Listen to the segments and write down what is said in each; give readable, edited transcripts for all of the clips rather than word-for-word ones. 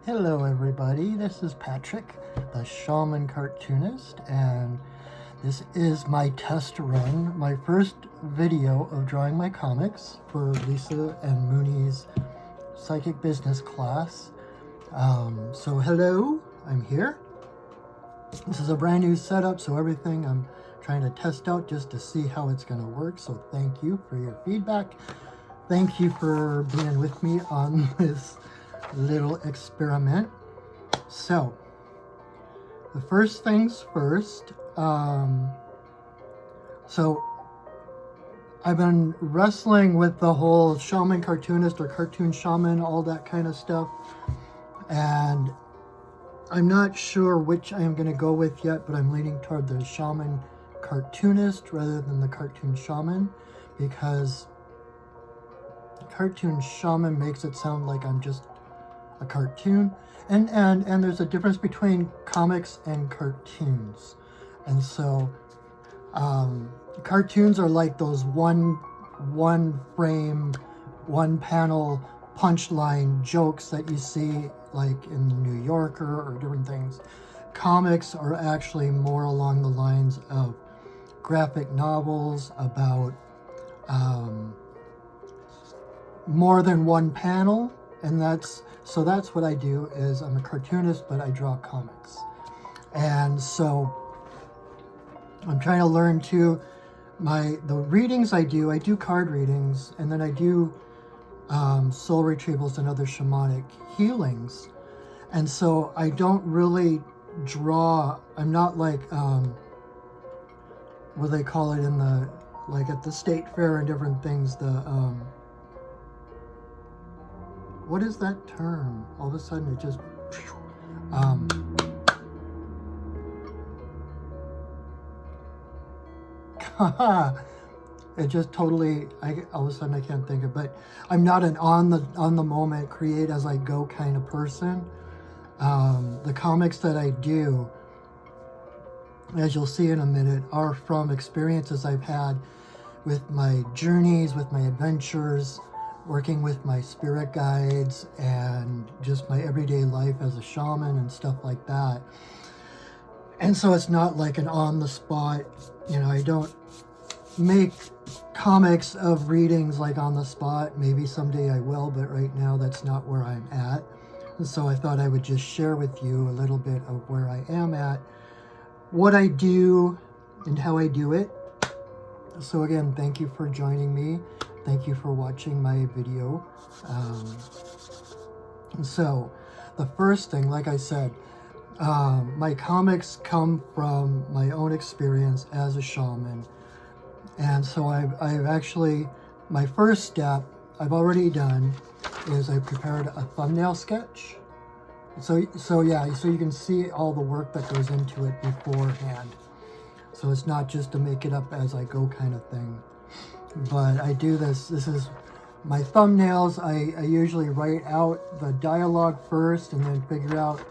Hello everybody, this is Patrick, the Shaman Cartoonist, and this is my test run, my first video of drawing my comics for Lisa and Mooney's Psychic Business class. So hello, I'm here. This is a brand new setup, so everything I'm trying to test out just to see how it's going to work, so thank you for your feedback. Thank you for being with me on this little experiment. So the first things first, so I've been wrestling with the whole shaman cartoonist or cartoon shaman, all that kind of stuff, and I'm not sure which I am going to go with yet, but I'm leaning toward the shaman cartoonist rather than the cartoon shaman, because cartoon shaman makes it sound like I'm just a cartoon, and there's a difference between comics and cartoons. And so cartoons are like those one frame, one panel punchline jokes that you see like in the New Yorker or different things. Comics are actually more along the lines of graphic novels about more than one panel, and that's what I do. Is I'm a cartoonist, but I draw comics. And so I'm trying to learn too, the readings I do card readings, and then I do soul retrievals and other shamanic healings. And so I don't really draw, I'm not like what they call it in the, like at the state fair and different things, the what is that term? All of a sudden it just, it just totally, all of a sudden I can't think of, but I'm not an on the moment, create as I go kind of person. The comics that I do, as you'll see in a minute, are from experiences I've had with my journeys, with my adventures, working with my spirit guides, and just my everyday life as a shaman and stuff like that. And so it's not like an on-the-spot, you know, I don't make comics of readings like on the spot. Maybe someday I will, but right now that's not where I'm at. And so I thought I would just share with you a little bit of where I am at, what I do, and how I do it. So again, thank you for joining me. Thank you for watching my video. So the first thing, like I said, my comics come from my own experience as a shaman. And so I've actually, my first step I've already done is I prepared a thumbnail sketch. So yeah, so you can see all the work that goes into it beforehand. So it's not just to make it up as I go kind of thing. But I do this is my thumbnails. I usually write out the dialogue first and then figure out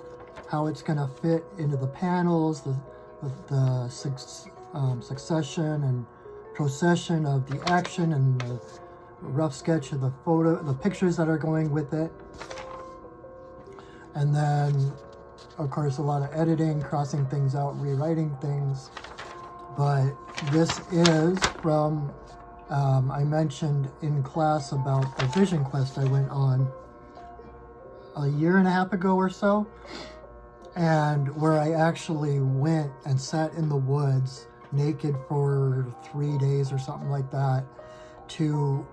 how it's going to fit into the panels, the succession and procession of the action, and the rough sketch of the pictures that are going with it. And then, of course, a lot of editing, crossing things out, rewriting things. But this is from, I mentioned in class about the vision quest I went on a year and a half ago or so, and where I actually went and sat in the woods naked for 3 days or something like that to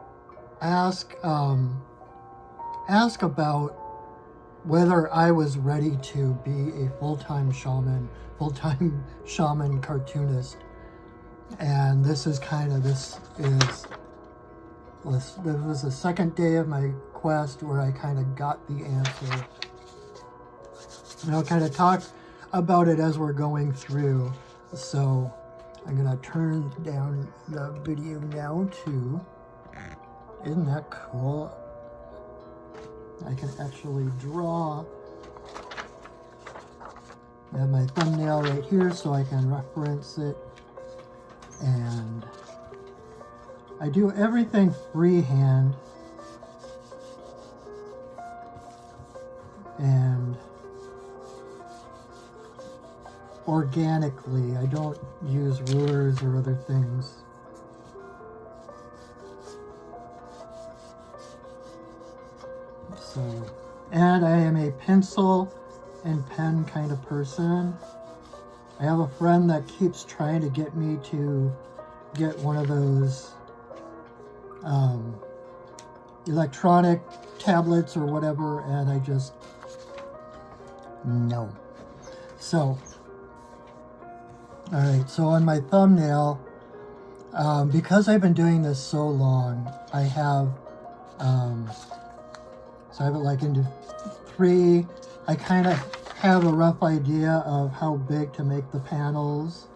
ask about whether I was ready to be a full-time shaman cartoonist. And this was the second day of my quest where I kind of got the answer. And I'll kind of talk about it as we're going through. So I'm gonna turn down the video now too. Isn't that cool? I can actually draw. I have my thumbnail right here so I can reference it. And I do everything freehand. And organically. I don't use rulers or other things. So, and I am a pencil and pen kind of person. I have a friend that keeps trying to get me to get one of those electronic tablets or whatever, and I just, no. So, alright, so on my thumbnail, because I've been doing this so long, I have, so I have it like into 3. I kind of have a rough idea of how big to make the panels.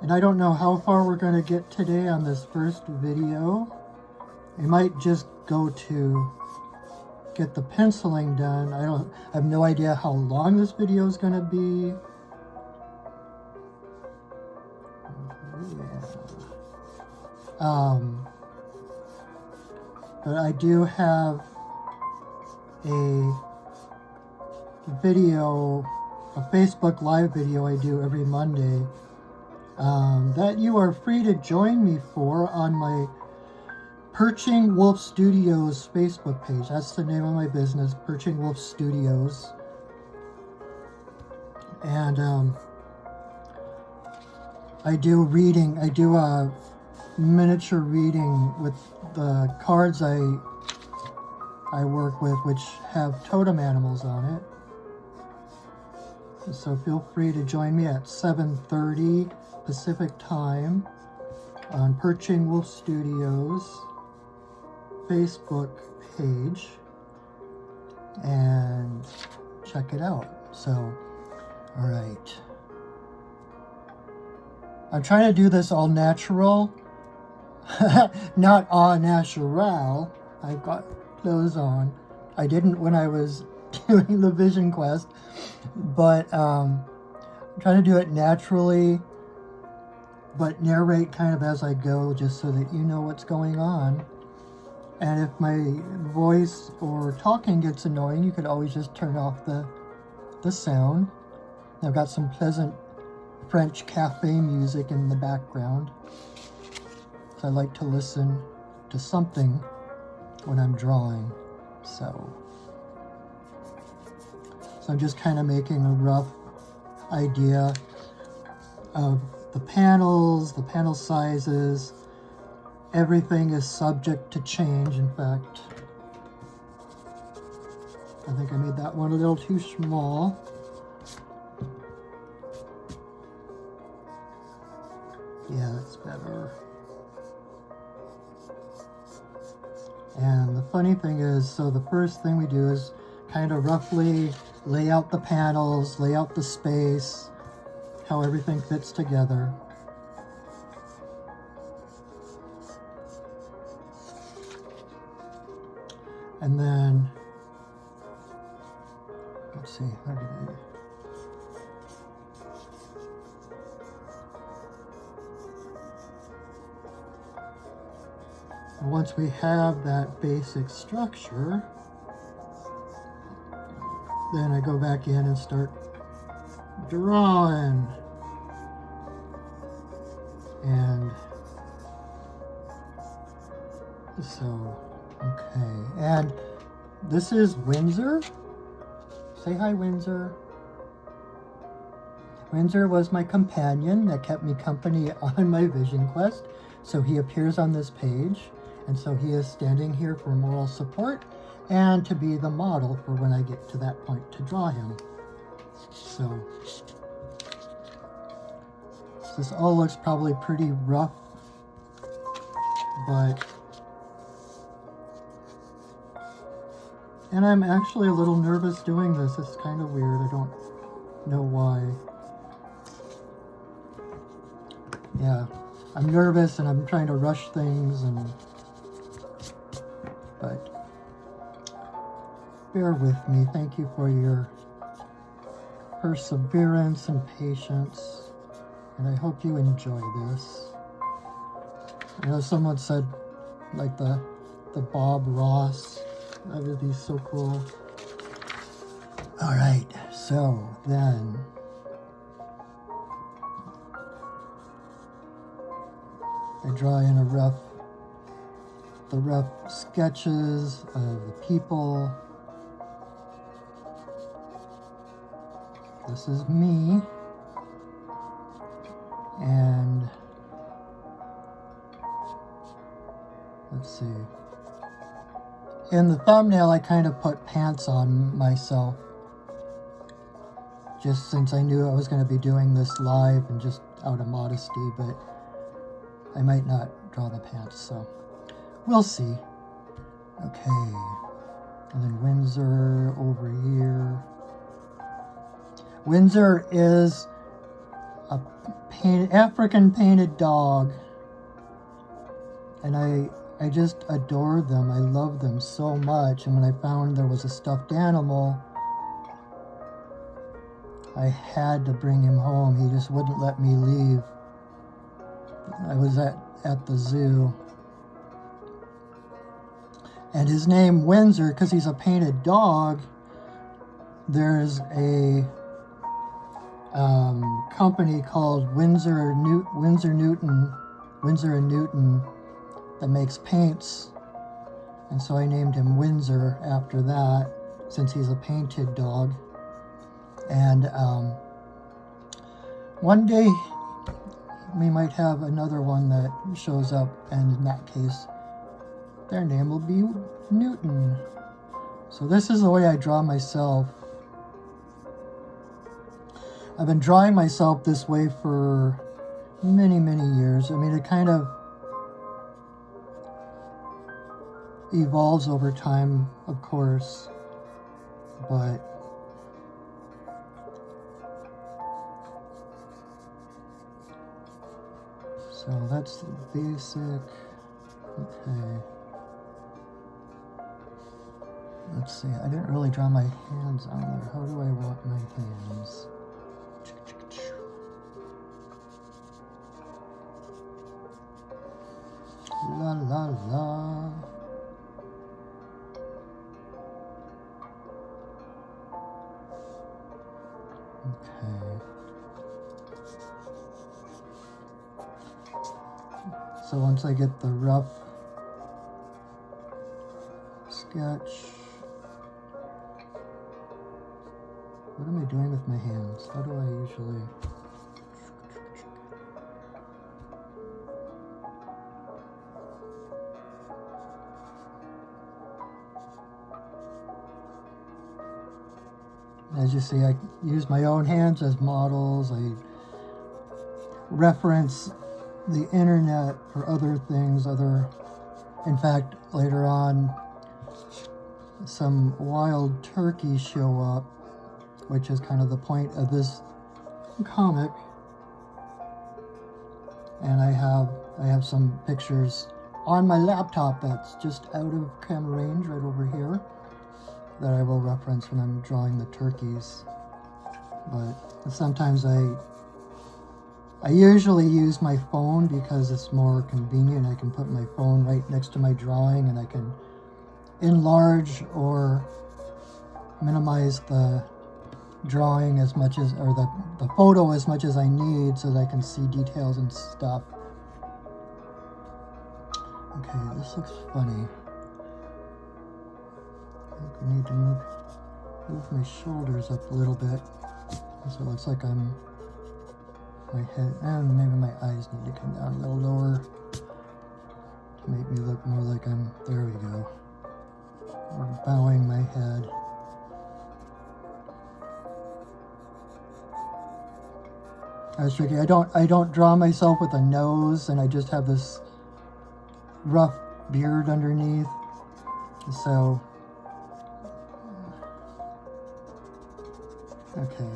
And I don't know how far we're going to get today on this first video. I might just go to get the penciling done. I have no idea how long this video is going to be. Yeah. But I do have a video, a Facebook Live video I do every Monday that you are free to join me for on my Perching Wolf Studios Facebook page. That's the name of my business, Perching Wolf Studios. And I do reading. I do a miniature reading with the cards I work with, which have totem animals on it. So feel free to join me at 7:30 Pacific time on Perching Wolf Studios Facebook page and check it out. So, all right. I'm trying to do this all natural, not au natural. I've got clothes on. I didn't when I was doing the Vision Quest, but I'm trying to do it naturally, but narrate kind of as I go, just so that you know what's going on. And if my voice or talking gets annoying, you could always just turn off the sound. I've got some pleasant French cafe music in the background. So I like to listen to something when I'm drawing. So I'm just kind of making a rough idea of the panel sizes. Everything is subject to change. In fact, I think I made that one a little too small. Yeah, that's better. And the funny thing is, so the first thing we do is kind of roughly lay out the panels, lay out the space, how everything fits together. And then, let's see, how did I... Once we have that basic structure, then I go back in and start drawing. And so, okay. And this is Windsor. Say hi, Windsor. Windsor was my companion that kept me company on my Vision Quest. So he appears on this page. And so he is standing here for moral support and to be the model for when I get to that point to draw him. So this all looks probably pretty rough, but, and I'm actually a little nervous doing this. It's kind of weird. I don't know why. Yeah, I'm nervous and I'm trying to rush things, but bear with me. Thank you for your perseverance and patience, and I hope you enjoy this. I know someone said, like the Bob Ross, that would be so cool. All right, so then I draw in the rough sketches of the people. This is me, and let's see. In the thumbnail, I kind of put pants on myself, just since I knew I was going to be doing this live and just out of modesty, but I might not draw the pants, so we'll see. Okay, and then Windsor over here. Windsor is a African painted dog, and I just adore them. I love them so much, and when I found there was a stuffed animal, I had to bring him home. He just wouldn't let me leave. I was at the zoo, and his name Windsor, because he's a painted dog. There's a company called Windsor and Newton that makes paints, and so I named him Windsor after that, since he's a painted dog. And one day we might have another one that shows up, and in that case their name will be Newton. So this is the way I draw myself. I've been drawing myself this way for many years. I mean, it kind of evolves over time, of course, but so that's the basic. Okay, let's see, I didn't really draw my hands on there. How do I want my hands? La la la. Okay. So once I get the rough sketch, what am I doing with my hands? How do I usually... As you see, I use my own hands as models. I reference the internet for other things. In fact, later on, some wild turkeys show up, which is kind of the point of this comic. And I have some pictures on my laptop that's just out of camera range right over here, that I will reference when I'm drawing the turkeys. But sometimes I usually use my phone because it's more convenient. I can put my phone right next to my drawing, and I can enlarge or minimize the drawing as much as, or the photo as much as I need, so that I can see details and stuff. Okay, this looks funny. I need to move my shoulders up a little bit, so it looks like my head, and maybe my eyes need to come down a little lower to make me look more like there we go, or bowing my head. That's tricky. I don't draw myself with a nose, and I just have this rough beard underneath, so okay,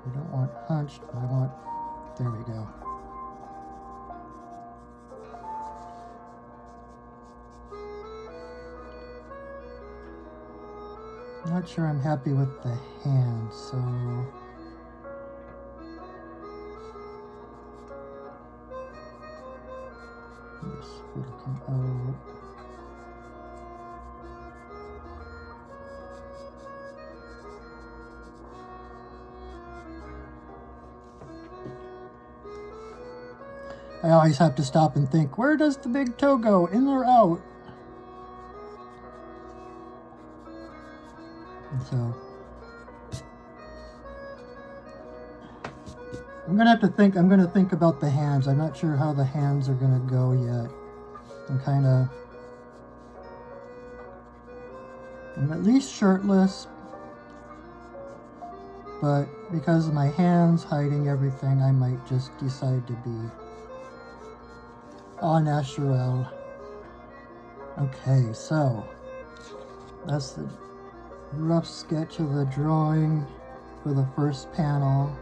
I don't want hunched, but I want, there we go. Not sure I'm happy with the hands, so this will come out. I always have to stop and think, where does the big toe go? In or out? And so I'm going to think about the hands. I'm not sure how the hands are going to go yet. I'm at least shirtless, but because of my hands hiding everything, I might just decide to be au naturel. Okay, so that's the rough sketch of the drawing for the first panel.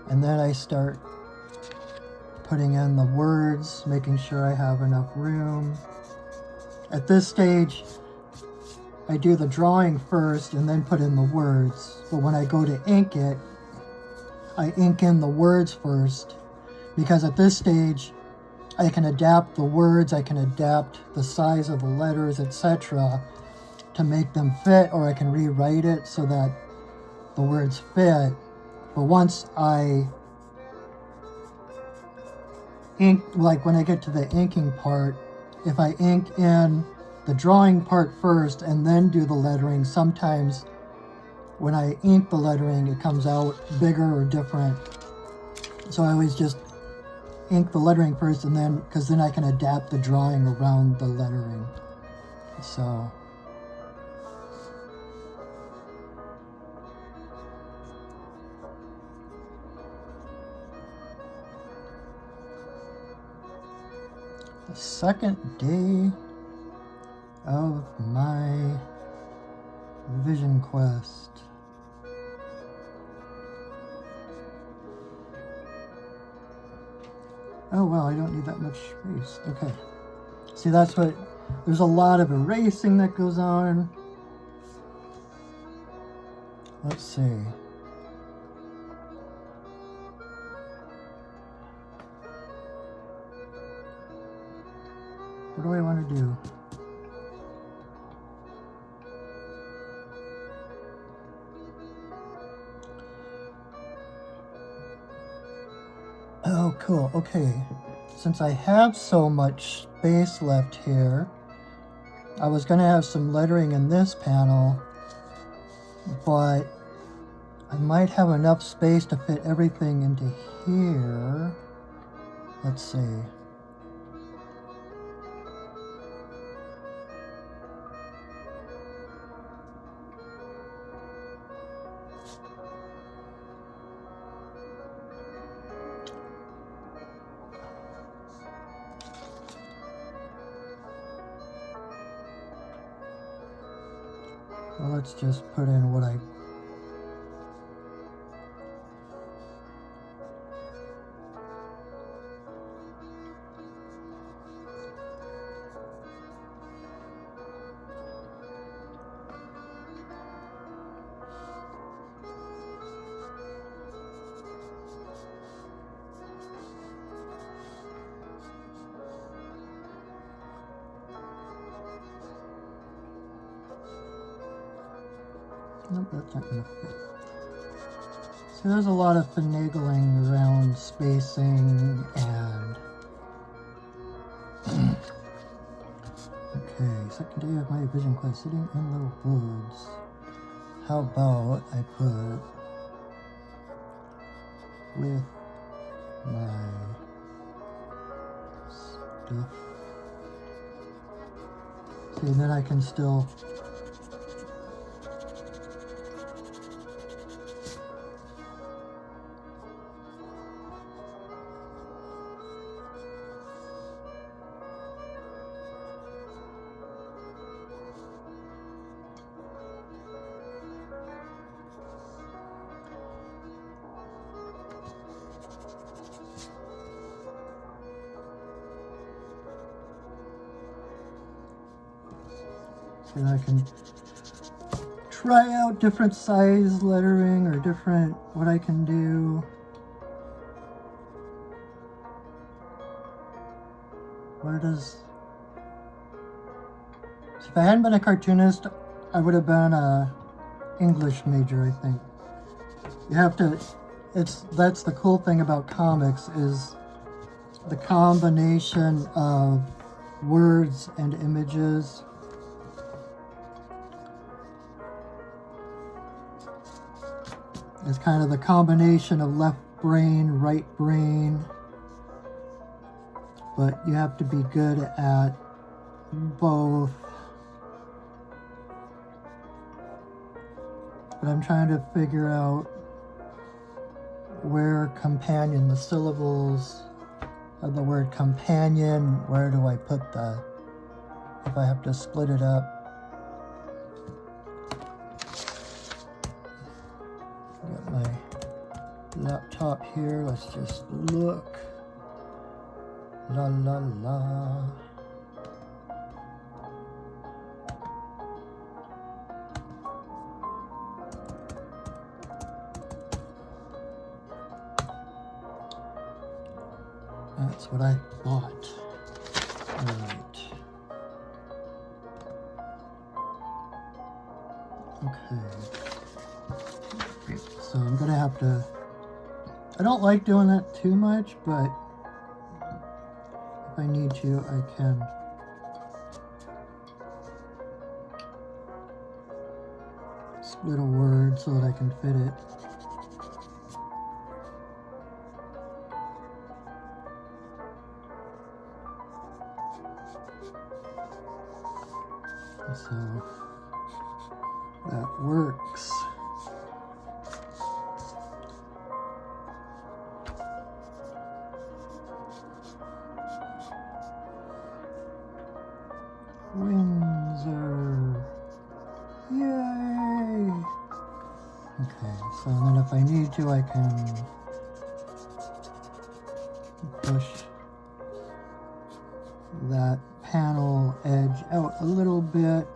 And then I start putting in the words, making sure I have enough room. At this stage, I do the drawing first and then put in the words. But when I go to ink it, I ink in the words first, because at this stage, I can adapt the words, I can adapt the size of the letters, etc. to make them fit, or I can rewrite it so that the words fit. But once I ink, like when I get to the inking part, if I ink in the drawing part first and then do the lettering, sometimes when I ink the lettering, it comes out bigger or different. So I always just ink the lettering first, and then, because then I can adapt the drawing around the lettering. So the second day of my vision quest. Oh wow, I don't need that much space. Okay. See, that's what, there's a lot of erasing that goes on. Let's see. What do I want to do? Oh, cool. Okay. Since I have so much space left here, I was going to have some lettering in this panel, but I might have enough space to fit everything into here. Let's see. Well, let's just put in what I... Nope, that's not going to fit. So there's a lot of finagling around spacing and... Okay, second day of my vision quest, sitting in the woods. How about I put with my stuff. See, then I can still... And I can try out different size lettering or different, what I can do. Where does... So if I hadn't been a cartoonist, I would have been a English major, I think. You have to, that's the cool thing about comics, is the combination of words and images. It's kind of the combination of left brain, right brain, but you have to be good at both. But I'm trying to figure out where companion, the syllables of the word companion, where do I put the, if I have to split it up. Got my laptop here, let's just look. La la la. That's what I thought. All right. Okay. So I'm gonna have to, I don't like doing that too much, but if I need to, I can. Split a word so that I can fit it. So that works. Windsor. Yay! Okay, so then if I need to, I can push that panel edge out a little bit.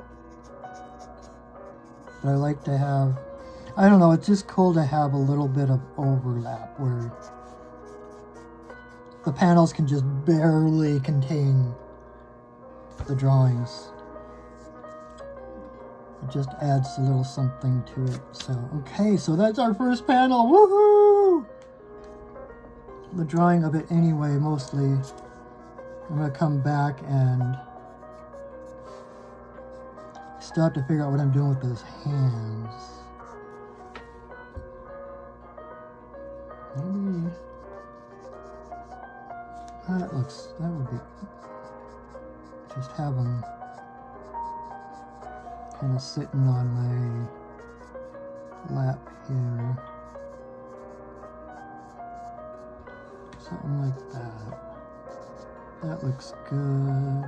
But I like to have, I don't know, it's just cool to have a little bit of overlap where the panels can just barely contain the drawings. It just adds a little something to it. So, okay, so that's our first panel. Woohoo! The drawing of it anyway, mostly. I'm going to come back and still have to figure out what I'm doing with those hands. Maybe that would be, just have them kind of sitting on my lap here. Something like that. That looks good.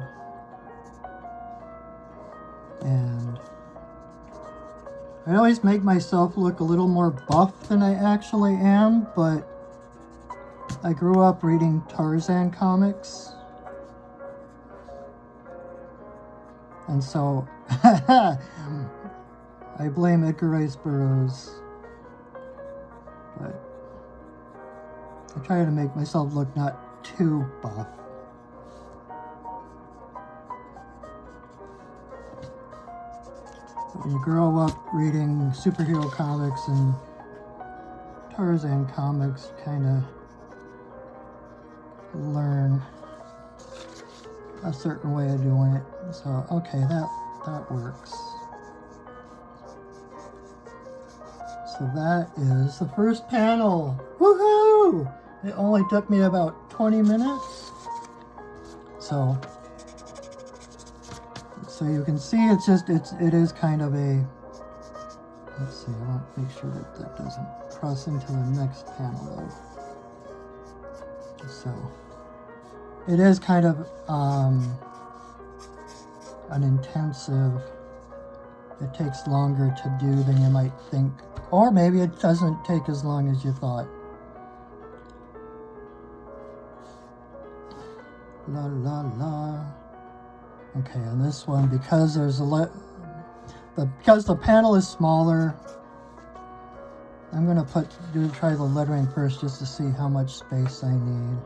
And I always make myself look a little more buff than I actually am, but I grew up reading Tarzan comics. And so I blame Edgar Rice Burroughs. But I try to make myself look not too buff. When you grow up reading superhero comics and Tarzan comics, you kind of learn a certain way of doing it. So, okay, that works. So that is the first panel. Woohoo! It only took me about 20 minutes. So you can see it is kind of a, let's see, I want to make sure that doesn't cross into the next panel though. So it is kind of an intensive, it takes longer to do than you might think, or maybe it doesn't take as long as you thought. La la la. Okay, and this one, because there's because the panel is smaller, I'm gonna try the lettering first just to see how much space I need.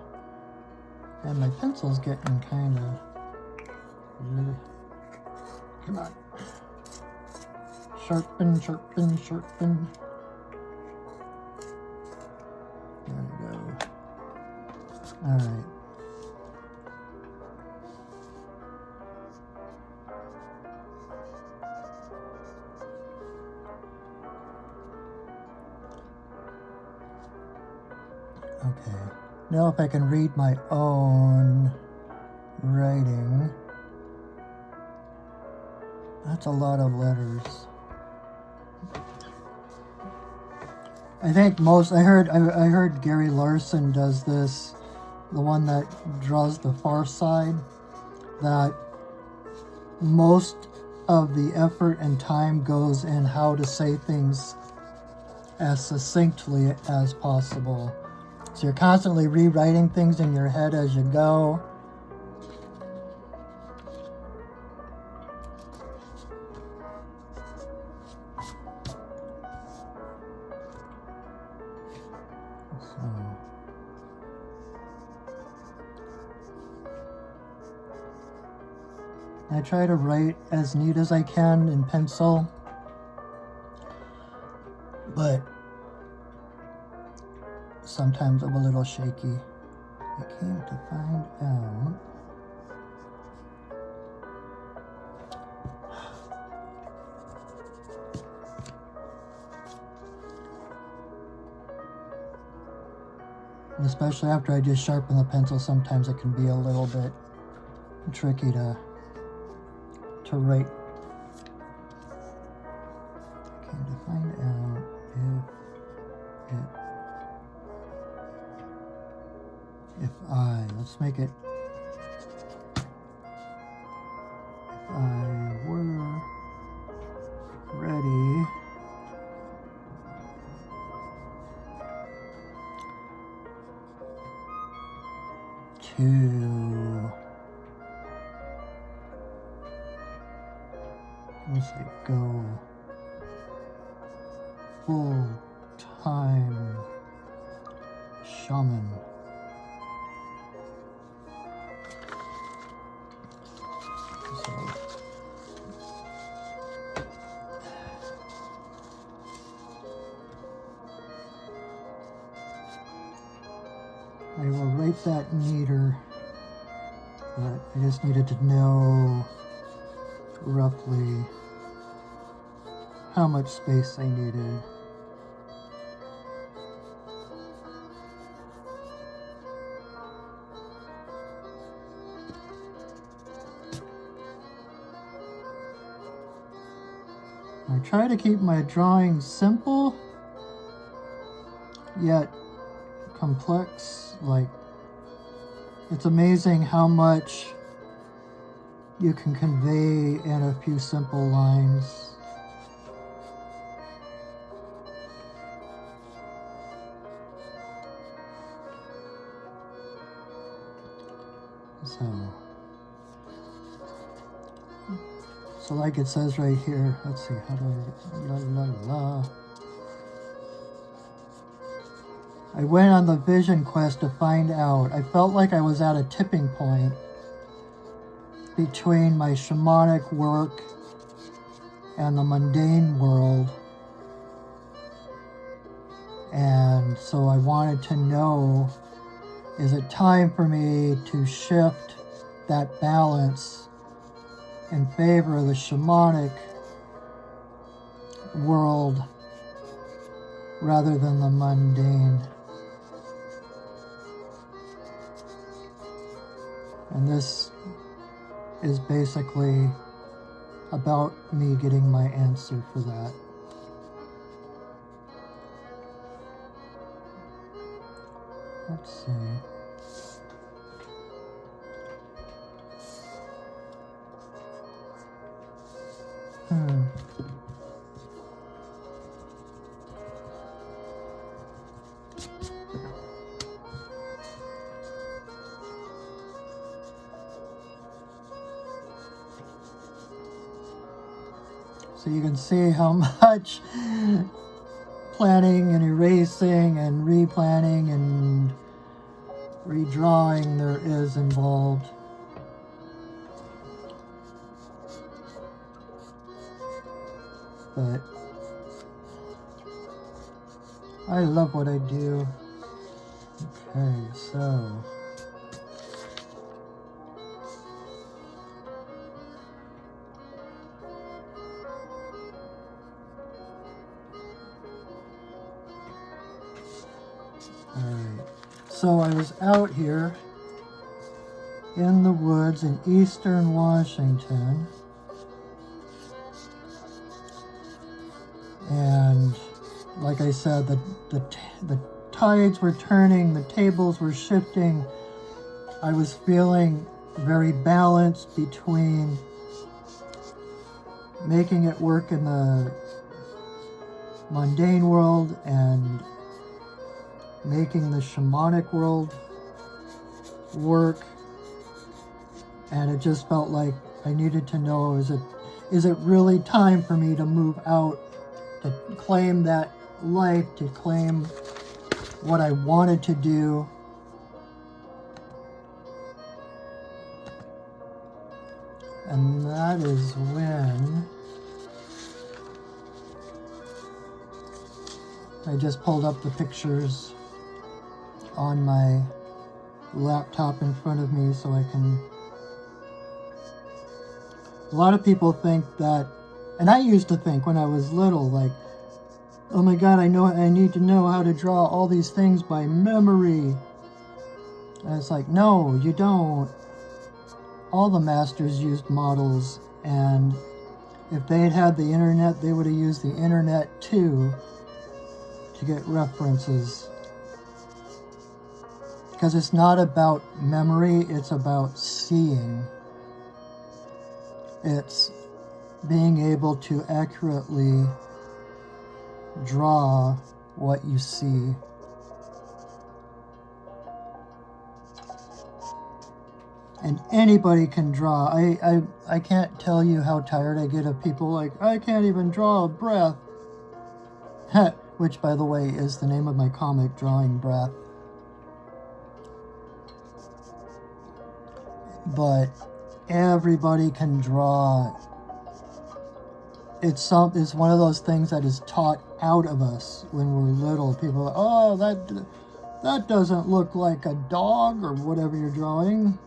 And my pencil's getting kind of, come on, sharpen, sharpen, sharpen. All right. Okay. Now if I can read my own writing. That's a lot of letters. I think I heard Gary Larson does this, the one that draws the far side, that most of the effort and time goes in how to say things as succinctly as possible. So you're constantly rewriting things in your head as you go. I try to write as neat as I can in pencil, but sometimes I'm a little shaky. I came to find out especially after I just sharpen the pencil, sometimes it can be a little bit tricky to write. I came to find out let's make it, if I were ready to, let's say, go full-time shaman. So, I will write that neater, but I just needed to know roughly how much space I needed. I try to keep my drawings simple, yet complex. Like, it's amazing how much you can convey in a few simple lines. So like it says right here, let's see, how do I, I went on the vision quest to find out. I felt like I was at a tipping point between my shamanic work and the mundane world. And so I wanted to know, is it time for me to shift that balance in favor of the shamanic world rather than the mundane? And this is basically about me getting my answer for that. Let's see. So you can see how much planning and erasing and replanning and redrawing there is involved. But I love what I do. Okay, so So I was out here in the woods in eastern Washington, and like I said, the tides were turning, the tables were shifting. I was feeling very balanced between making it work in the mundane world and making the shamanic world work. And it just felt like I needed to know, is it really time for me to move out, to claim that life, to claim what I wanted to do. And that is when I just pulled up the pictures on my laptop in front of me so I can... A lot of people think that, and I used to think when I was little, like, oh my God, I need to know how to draw all these things by memory. And it's like, no, you don't. All the masters used models, and if they had had the internet, they would have used the internet too to get references. Because it's not about memory, it's about seeing. It's being able to accurately draw what you see. And anybody can draw. I can't tell you how tired I get of people like, I can't even draw a breath. Which, by the way, is the name of my comic, Drawing Breath. But everybody can draw. It's one of those things that is taught out of us when we're little. People are, oh, that doesn't look like a dog or whatever you're drawing.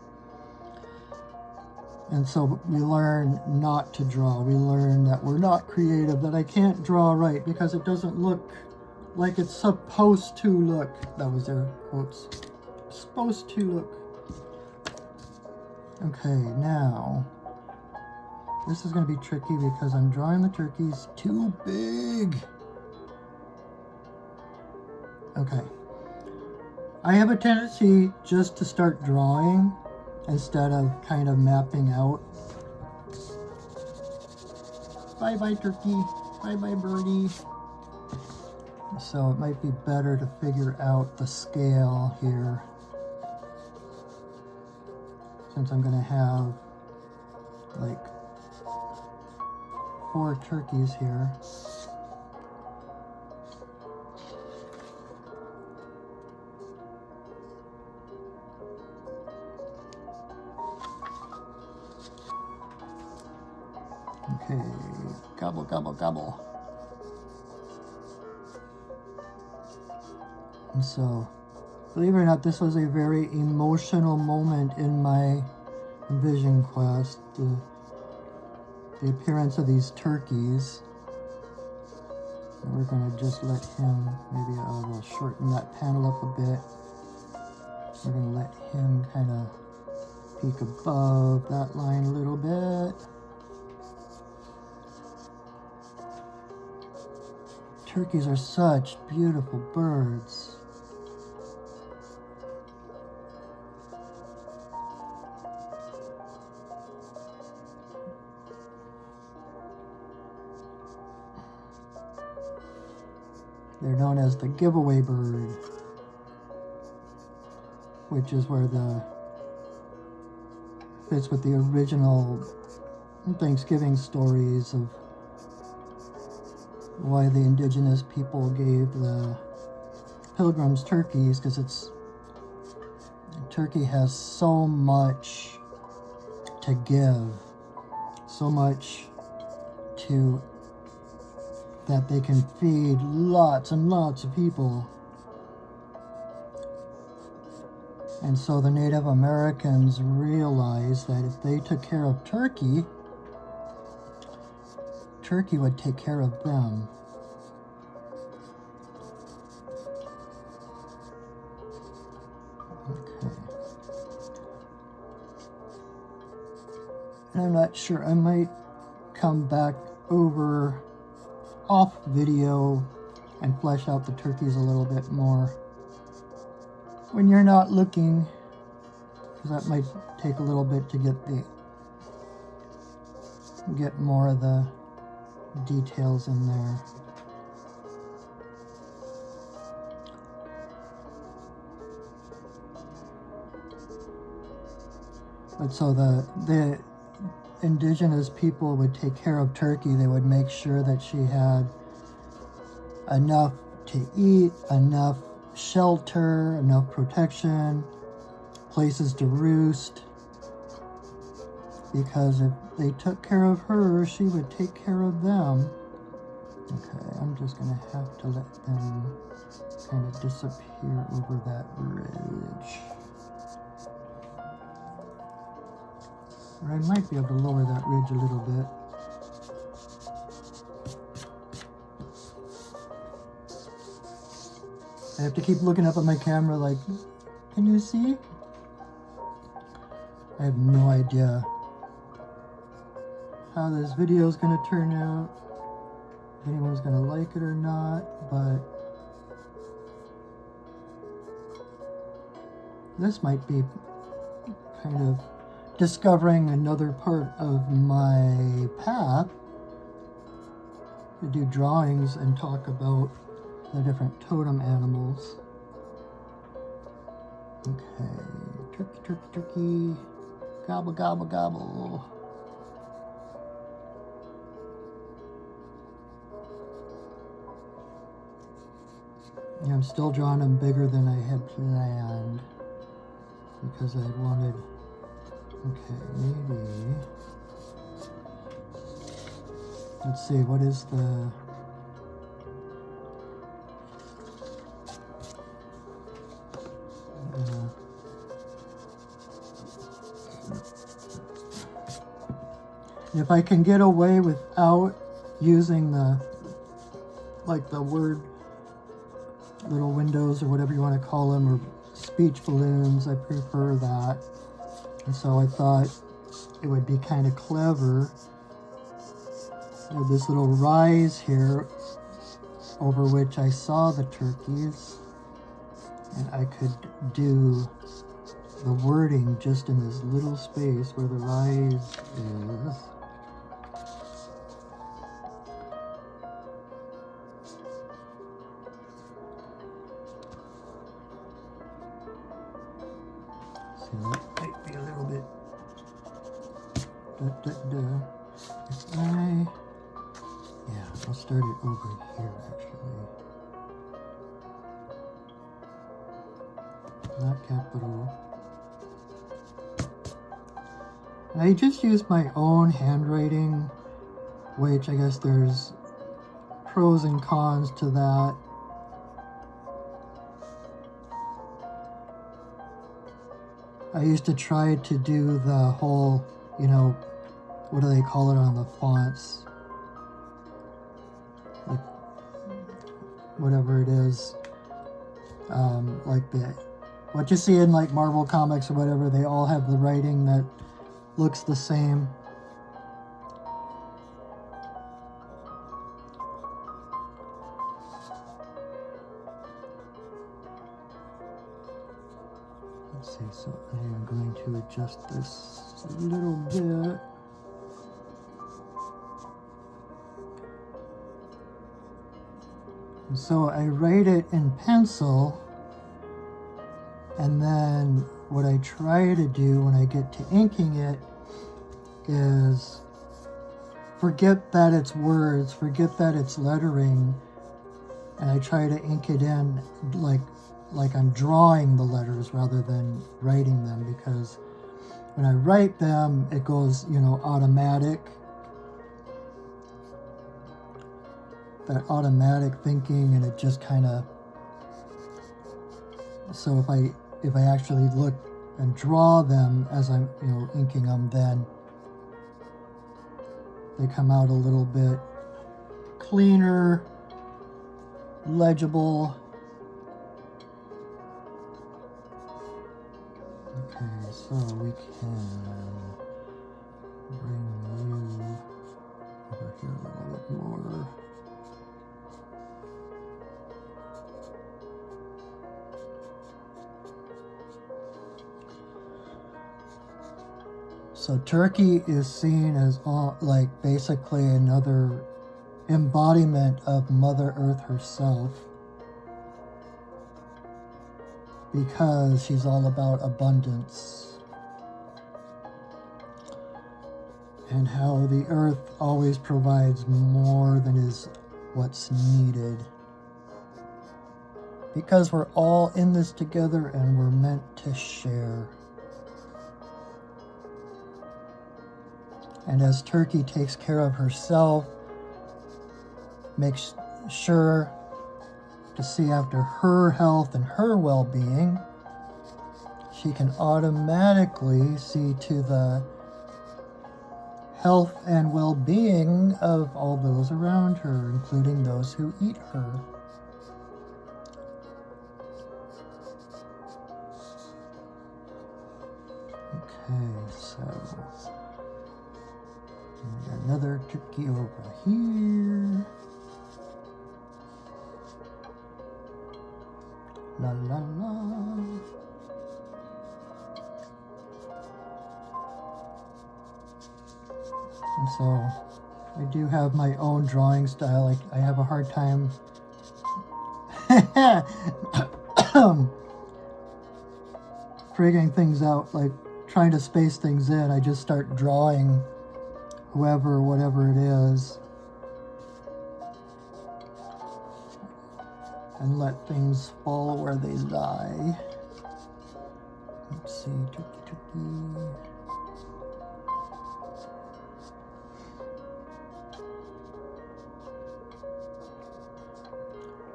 And so we learn not to draw. We learn that we're not creative, that I can't draw right because it doesn't look like it's supposed to look. That was their quotes. Supposed to look. Okay, now, this is going to be tricky because I'm drawing the turkeys too big. Okay. I have a tendency just to start drawing instead of kind of mapping out. Bye-bye, turkey. Bye-bye, birdie. So it might be better to figure out the scale here, since I'm going to have like 4 turkeys here. Okay, gobble, gobble, gobble. And so, believe it or not, this was a very emotional moment in my vision quest. The appearance of these turkeys. And we're going to just let him, maybe I will shorten that panel up a bit. We're going to let him kind of peek above that line a little bit. Turkeys are such beautiful birds. They're known as the giveaway bird, which is where fits with the original Thanksgiving stories of why the indigenous people gave the pilgrims turkeys, because turkey has so much to give, so much that they can feed lots and lots of people. And so the Native Americans realized that if they took care of turkey, turkey would take care of them. And I'm not sure, I might come back over off video and flesh out the turkeys a little bit more when you're not looking, because that might take a little bit to get more of the details in there. But so the indigenous people would take care of Turkey. They would make sure that she had enough to eat, enough shelter, enough protection, places to roost. Because if they took care of her, she would take care of them. Okay, I'm just going to have to let them kind of disappear over that ridge. Or I might be able to lower that ridge a little bit. I have to keep looking up at my camera like, can you see? I have no idea how this video is going to turn out, if anyone's going to like it or not, but this might be kind of discovering another part of my path to do drawings and talk about the different totem animals. Okay, turkey, turkey, turkey, gobble, gobble, gobble. Yeah, I'm still drawing them bigger than I had planned because I wanted, okay, maybe, let's see, what is the, if I can get away without using the, like the word, little windows or whatever you want to call them, or speech balloons, I prefer that. And so I thought it would be kind of clever. You know, this little rise here over which I saw the turkeys, and I could do the wording just in this little space where the rise is. See, that might be a little bit. If I, yeah, I'll start it over here actually. Not capital. I just used my own handwriting, which I guess there's pros and cons to that. I used to try to do the whole, you know, what do they call it on the fonts? Like, whatever it is. Like what you see in like Marvel comics or whatever, they all have the writing that looks the same. Let's see, so I am going to adjust this a little bit. And so I write it in pencil, and then what I try to do when I get to inking it is forget that it's words, forget that it's lettering, and I try to ink it in like I'm drawing the letters rather than writing them, because when I write them, it goes, you know, automatic. That automatic thinking, and it just kind of, so if I actually look and draw them as I'm, you know, inking them, then they come out a little bit cleaner, legible. Okay, so we can bring you over here a little bit more. So Turkey is seen as like basically another embodiment of Mother Earth herself, because she's all about abundance and how the earth always provides more than is what's needed, because we're all in this together and we're meant to share. And as Turkey takes care of herself, makes sure to see after her health and her well-being, she can automatically see to the health and well-being of all those around her, including those who eat her. Okay, so we got another turkey over here. La la la. And so I do have my own drawing style. I have a hard time figuring things out, like trying to space things in. I just start drawing whoever, whatever it is, and let things fall where they lie. Let's see, turkey.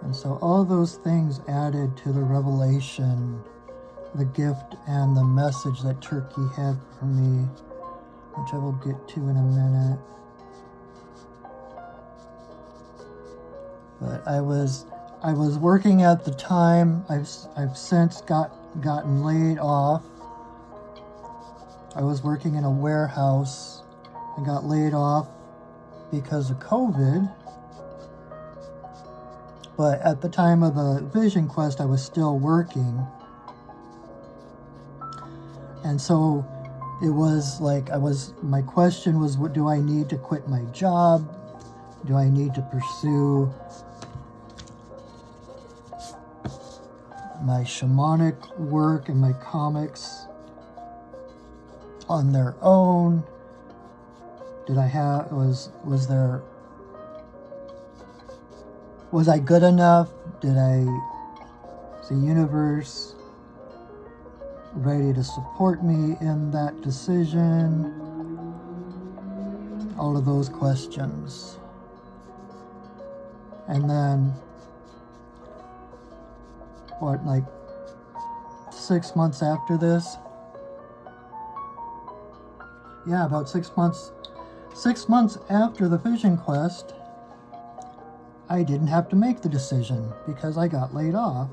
And so all those things added to the revelation, the gift and the message that Turkey had for me, which I will get to in a minute. But I was working at the time. I've since gotten laid off. I was working in a warehouse and got laid off because of COVID. But at the time of the Vision Quest, I was still working. And so it was like my question was, what do I need to quit my job? Do I need to pursue my shamanic work and my comics on their own? Did I have, was I good enough? Is the universe ready to support me in that decision? All of those questions. And then, like 6 months after this? Yeah, about 6 months. 6 months after the Vision Quest, I didn't have to make the decision because I got laid off.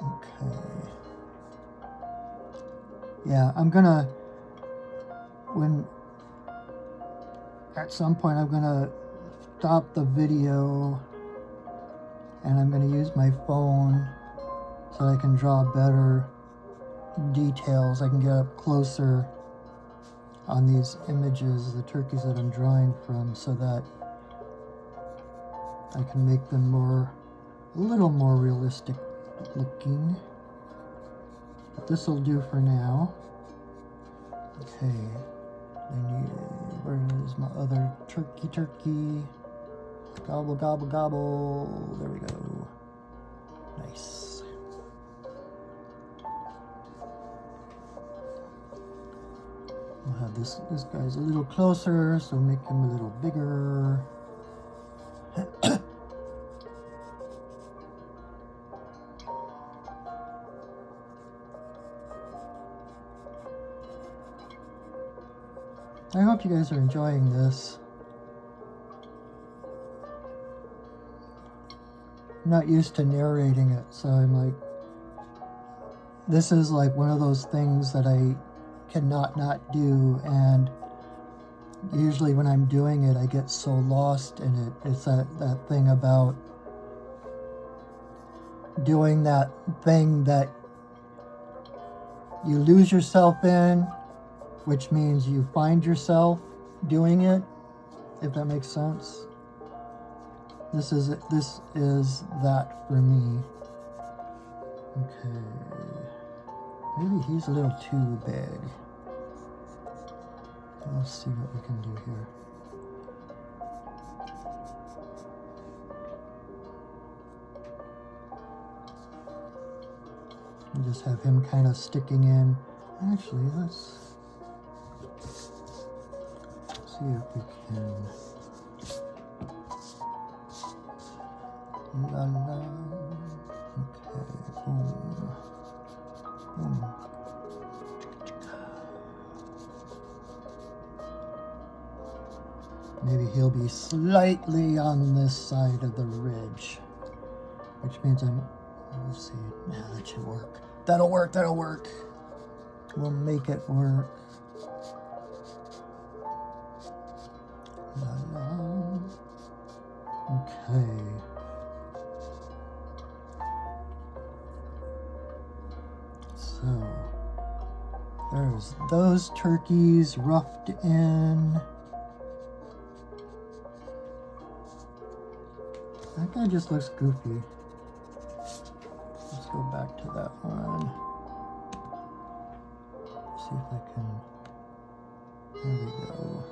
Okay. Yeah, at some point I'm gonna stop the video and I'm gonna use my phone so I can draw better details. I can get up closer on these images, the turkeys that I'm drawing from, so that I can make them a little more realistic looking. But this will do for now. Okay, where is my other turkey? Gobble, gobble, gobble. There we go. Nice. We'll have this guy's a little closer, so make him a little bigger. I hope you guys are enjoying this. I'm not used to narrating it, so I'm like this is like one of those things that I cannot not do, and usually when I'm doing it, I get so lost in it. It's that thing about doing that thing that you lose yourself in, which means you find yourself doing it, if that makes sense. This is that for me. Okay. Maybe he's a little too big. Let's see what we can do here. We'll just have him kind of sticking in. Actually, let's see if we can. La la. Okay, boom. Boom. Maybe he'll be slightly on this side of the ridge, which means let's see, yeah, that should work. That'll work. We'll make it work. La la. Okay. So, there's those turkeys roughed in. That guy just looks goofy. Let's go back to that one. See if I can. There we go.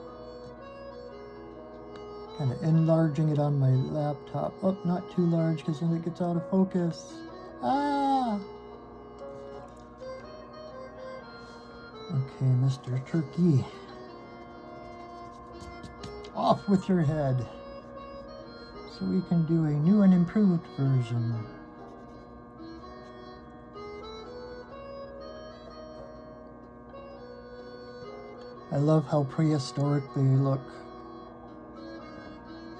Kind of enlarging it on my laptop. Oh, not too large because then it gets out of focus. Ah! Okay, Mr. Turkey. Off with your head. So we can do a new and improved version. I love how prehistoric they look.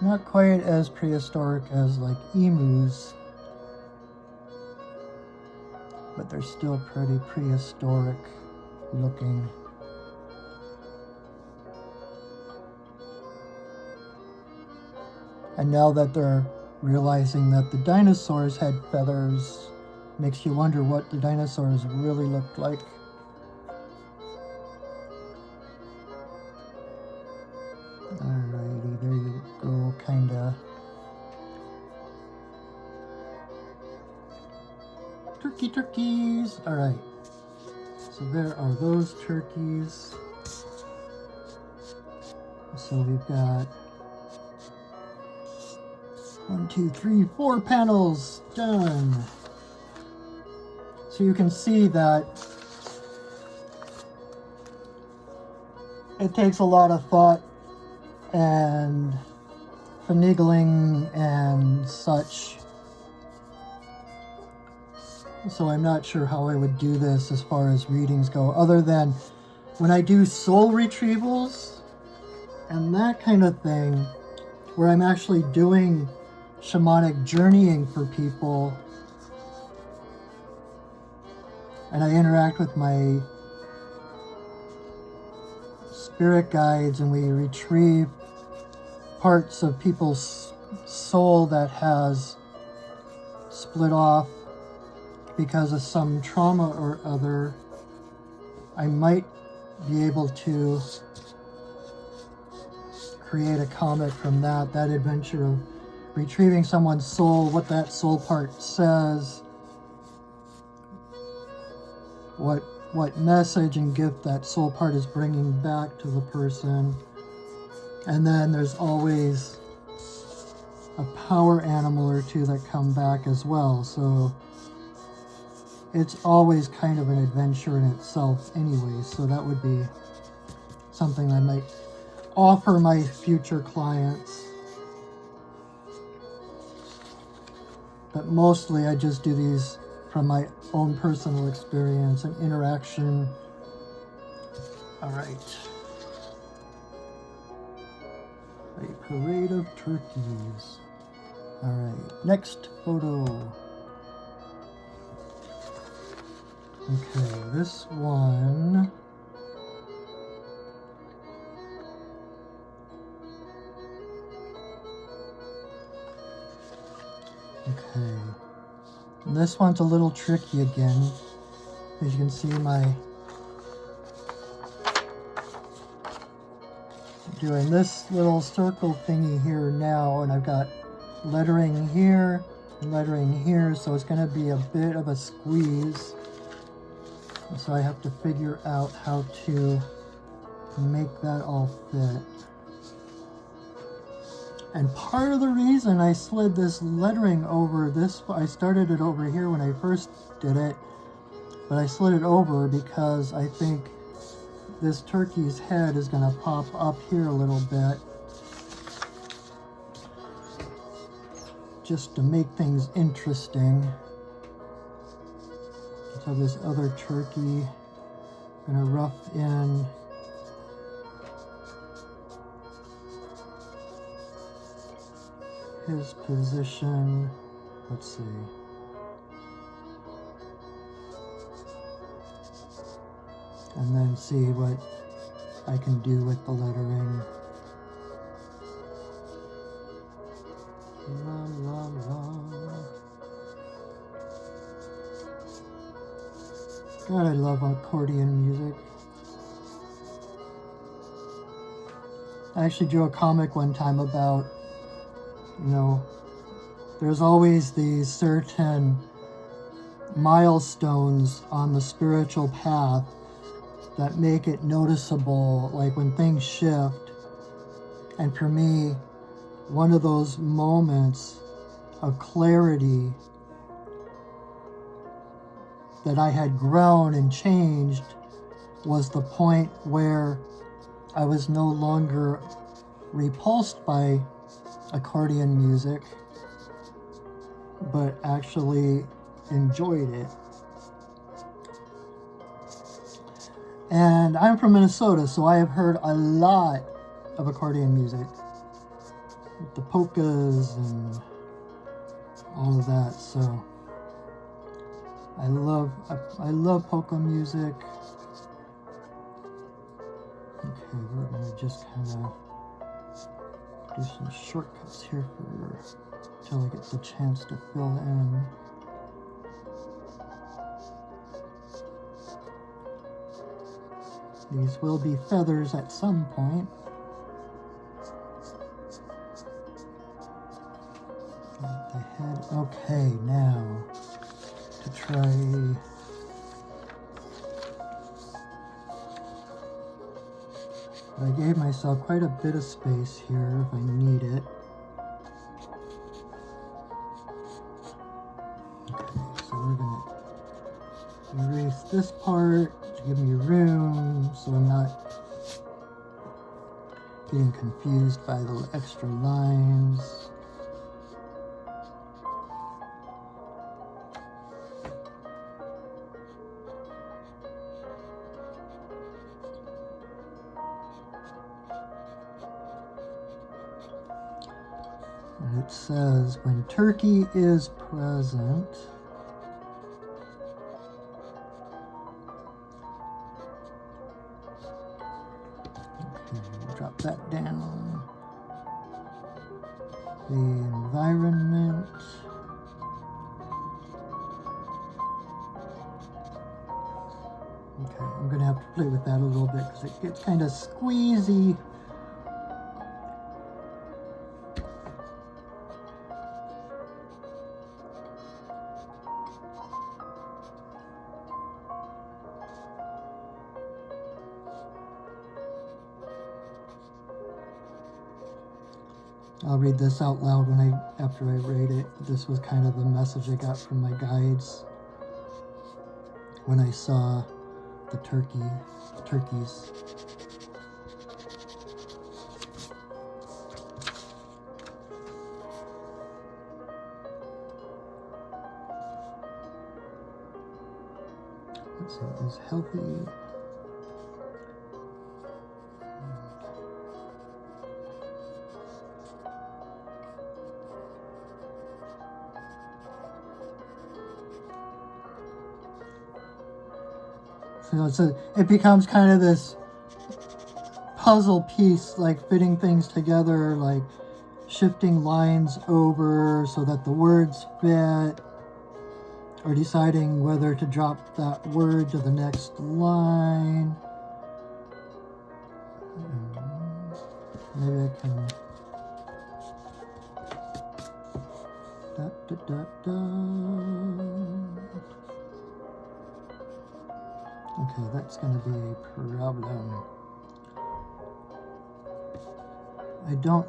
Not quite as prehistoric as like emus, but they're still pretty prehistoric looking. And now that they're realizing that the dinosaurs had feathers, makes you wonder what the dinosaurs really looked like. Alrighty, there you go, kinda. Turkeys! Alright. So there are those turkeys. So we've got 1, 2, 3, 4 panels done. So you can see that it takes a lot of thought and finagling and such. So I'm not sure how I would do this as far as readings go, other than when I do soul retrievals and that kind of thing, where I'm actually doing shamanic journeying for people, and I interact with my spirit guides and we retrieve parts of people's soul that has split off because of some trauma or other. I might be able to create a comic from that adventure of retrieving someone's soul, what that soul part says, what message and gift that soul part is bringing back to the person. And then there's always a power animal or two that come back as well. So it's always kind of an adventure in itself anyway. So that would be something I might offer my future clients. But mostly I just do these from my own personal experience and interaction. All right. A parade of turkeys. All right, next photo. Okay, this one. Okay. And this one's a little tricky again. As you can see, doing this little circle thingy here now, and I've got lettering here, lettering here, so it's going to be a bit of a squeeze. So I have to figure out how to make that all fit. And part of the reason I slid this lettering over this, I started it over here when I first did it, but I slid it over because I think this turkey's head is going to pop up here a little bit, just to make things interesting. So this other turkey, I'm going to rough in his position. Let's see. And then see what I can do with the lettering. La, la, la. God, I love accordion music. I actually drew a comic one time about, there's always these certain milestones on the spiritual path that make it noticeable, like when things shift. And for me, one of those moments of clarity that I had grown and changed was the point where I was no longer repulsed by accordion music, but actually enjoyed it. And I'm from Minnesota, so I have heard a lot of accordion music, with the polkas and all of that. So I love polka music. Okay, we're gonna just kind of do some shortcuts here until I get the chance to fill in. These will be feathers at some point. Got the head. Okay, now to try. I gave myself quite a bit of space here if I need it. Okay, so we're gonna erase this part to give me room so I'm not getting confused by the extra lines. And it says, when turkey is present, drop that down. The environment. Okay, I'm going to have to play with that a little bit because it gets kind of squeezy. I'll read this out loud after I read it. This was kind of the message I got from my guides when I saw the turkeys. Let's see, is healthy. So it becomes kind of this puzzle piece, like fitting things together, like shifting lines over so that the words fit, or deciding whether to drop that word to the next line. Maybe I can... Da, da, da, da. Okay, that's going to be a problem.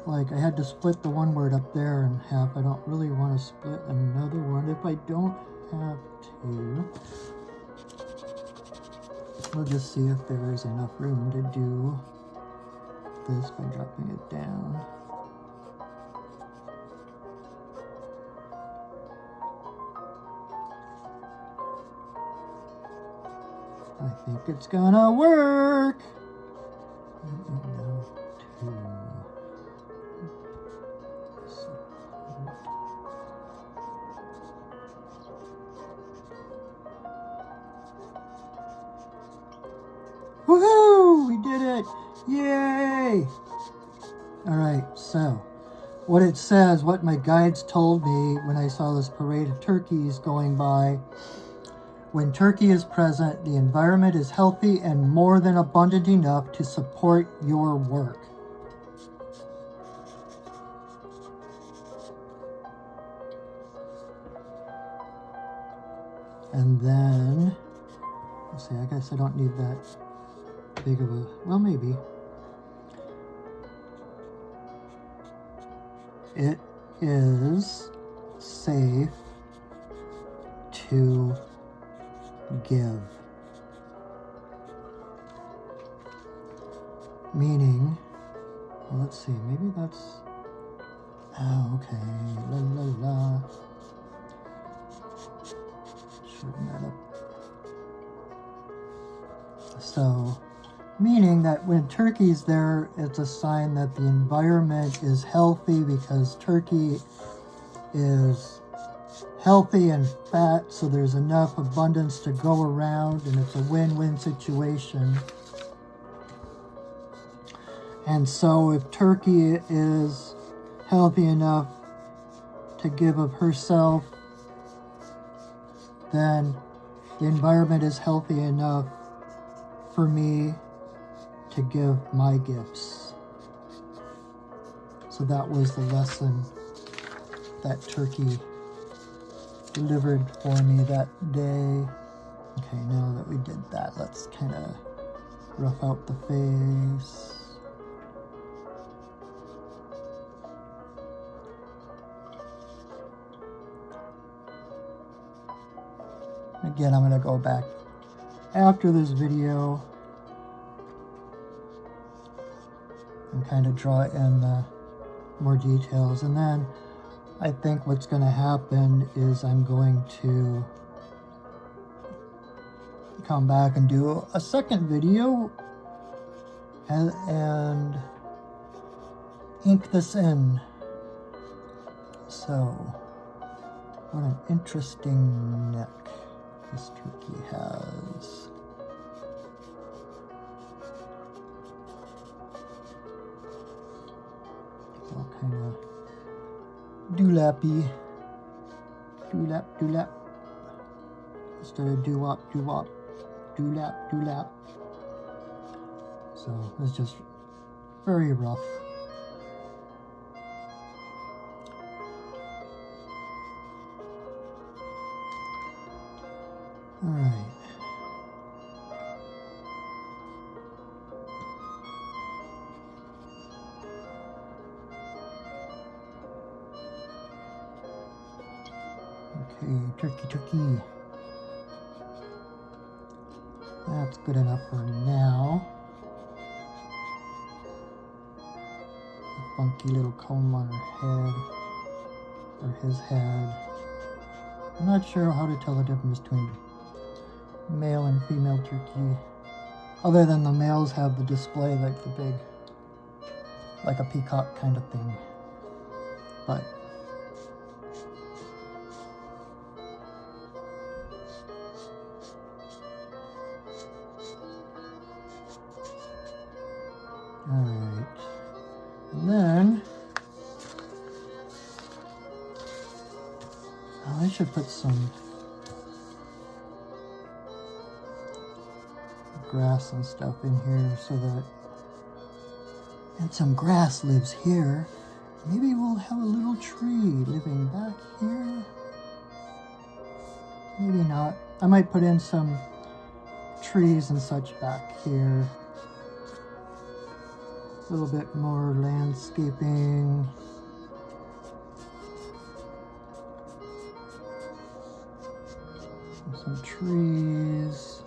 I had to split the one word up there in half. I don't really want to split another one if I don't have to. We'll just see if there is enough room to do this by dropping it down. I think it's gonna work. Woohoo! We did it! Yay! Alright, so what it says, what my guides told me when I saw this parade of turkeys going by: when turkey is present, the environment is healthy and more than abundant enough to support your work. And then, let's see, I guess I don't need that big of a, well, maybe. It is safe to give. Meaning, well, let's see, maybe that's, oh, okay, la la la. Shorten that up. So, meaning that when turkey's there, it's a sign that the environment is healthy, because turkey is healthy and fat, so there's enough abundance to go around, and it's a win-win situation. And so if turkey is healthy enough to give of herself, then the environment is healthy enough for me to give my gifts. So that was the lesson that turkey delivered for me that day. Okay, now that we did that, let's kind of rough out the face. Again, I'm going to go back after this video and kind of draw in the more details. And then I think what's going to happen is I'm going to come back and do a second video and ink this in. So, what an interesting neck this turkey has. It's all kind of doolappy. Doolap, doolap. Instead of doo-wop, doo-wop. Doolap, doolap. So it's just very rough. All right. Okay, turkey. That's good enough for now. A funky little comb on her head, or his head. I'm not sure how to tell the difference between male and female turkey, other than the males have the display, like the big, like a peacock kind of thing. But Alright. And then, oh, I should put some grass and stuff in here so that, and some grass lives here. Maybe we'll have a little tree living back here. Maybe not. I might put in some trees and such back here. A little bit more landscaping. Some trees.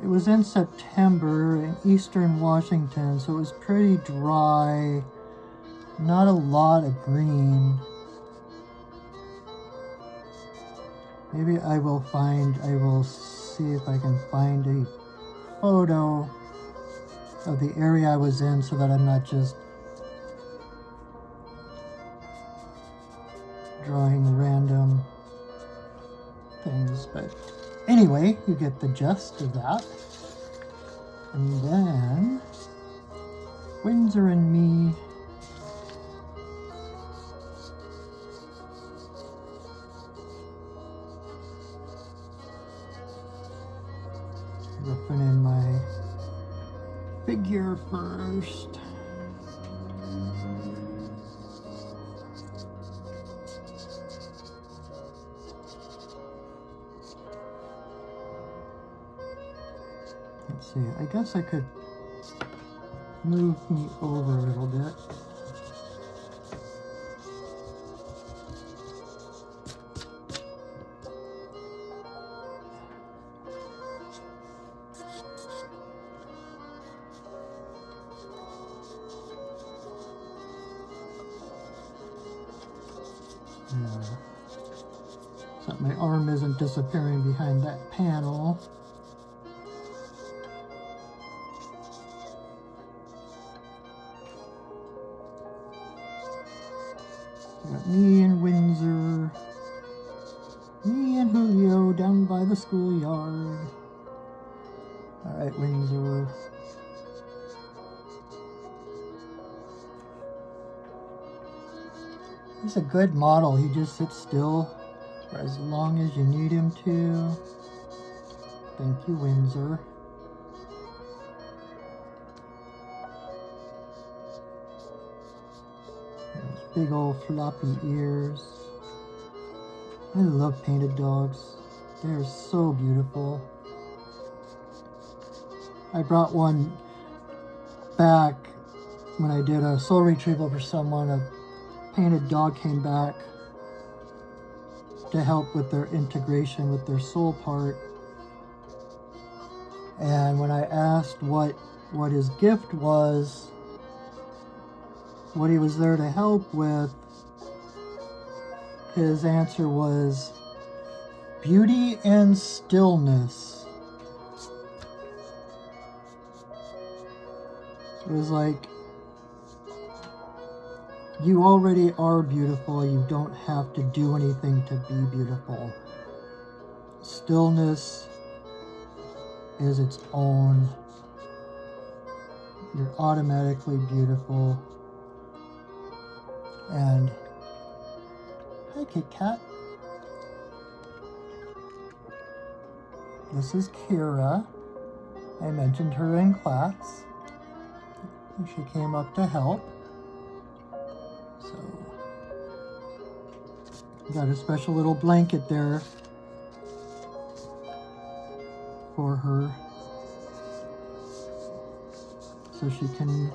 It was in September in eastern Washington, so it was pretty dry. Not a lot of green. Maybe I will see if I can find a photo of the area I was in so that I'm not just drawing random things. But anyway, you get the gist of that. And then Windsor and me. Roughing in my figure first. Let's see, I guess I could move me over a little bit. So my arm isn't disappearing behind that panel. So got me and Windsor, me and Julio down by the schoolyard. All right, Windsor. He's a good model. He just sits still for as long as you need him to. Thank you, Windsor. Those big old floppy ears. I love painted dogs. They're so beautiful. I brought one back when I did a soul retrieval for someone. A painted dog came back to help with their integration with their soul part. And when I asked what his gift was, what he was there to help with, his answer was beauty and stillness. It was like, you already are beautiful. You don't have to do anything to be beautiful. Stillness is its own. You're automatically beautiful. And hi, Kit Kat. This is Kira. I mentioned her in class. She came up to help. So, got a special little blanket there for her so she can